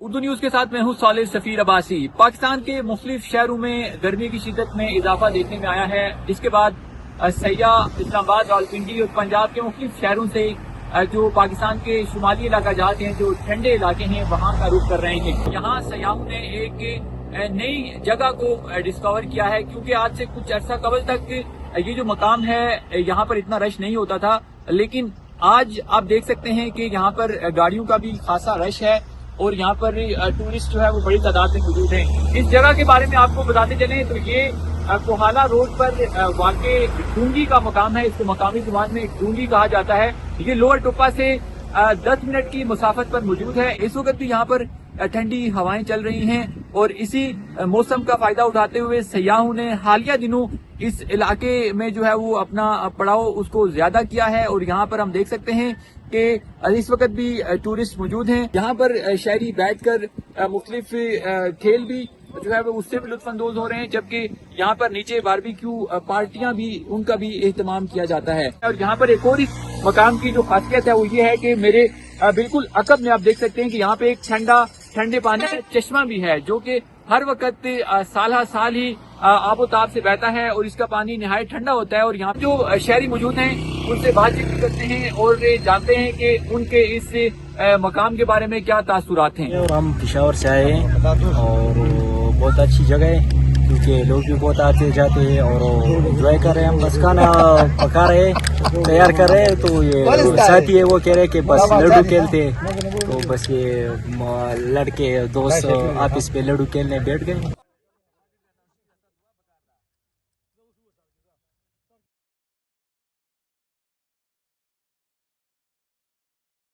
Urdu news के साथ मैं हूं सालिह सफीर अब्बासी। पाकिस्तान के मुख्तलिफ शहरों में गर्मी की शिद्दत में इजाफा देखने में आया है, जिसके बाद सयाह इस्लामाबाद, रावलपिंडी और पंजाब के मुख्तलिफ शहरों से जो पाकिस्तान के शुमाली इलाका जाते हैं, जो ठंडे इलाके हैं, वहां का रुख कर रहे हैं। यहाँ सयाहों ने एक नई जगह को डिस्कवर किया है, क्योंकि आज से कुछ अर्सा कबल तक ये जो मकाम है यहाँ पर इतना रश नहीं होता था, लेकिन आज आप देख सकते हैं कि यहाँ पर गाड़ियों का भी खासा रश है और यहाँ पर टूरिस्ट जो है वो बड़ी तादाद में मौजूद हैं। इस जगह के बारे में आपको बताते चलें तो ये कोहाला रोड पर वाक़े डूंगी का मकाम है। इसको मकामी जुबान में डूंगी कहा जाता है। ये लोअर टोपा से 10 मिनट की मुसाफत पर मौजूद है। इस वक्त भी यहाँ पर ठंडी हवाएं चल रही हैं और इसी मौसम का फायदा उठाते हुए सयाहों ने हालिया दिनों इस इलाके में जो है वो अपना पड़ाव उसको ज्यादा किया है। और यहाँ पर हम देख सकते हैं कि इस वक्त भी टूरिस्ट मौजूद हैं। यहाँ पर शहरी बैठकर मुख्तलिफ खेल भी जो है वो उससे भी लुत्फानंदोज हो रहे हैं, जबकि यहाँ पर नीचे बारबेक्यू पार्टियां भी उनका भी एहतमाम किया जाता है। और यहाँ पर एक और मकाम की जो खासियत है वो ये है कि मेरे बिल्कुल अकब में आप देख सकते हैं कि यहाँ पे एक ठंडे पानी का चश्मा भी है, जो कि हर वक्त साल ही आबोताब से बहता है और इसका पानी निहायत ठंडा होता है। और यहाँ जो शहरी मौजूद हैं उनसे बातचीत भी करते हैं और जानते हैं कि उनके इस मकाम के बारे में क्या तासुरात हैं। और हम पेशावर से आए हैं और बहुत अच्छी जगह है, क्योंकि लोग भी बहुत आते जाते हैं और एंजॉय कर रहे हैं। हम बस खाना पका रहे हैं, तैयार कर रहे हैं। तो ये साथी है वो कह रहे हैं कि बस लड्डू खेलते हैं, तो बस ये लड़के दोस्त आपस पे लड्डू खेलने बैठ गए।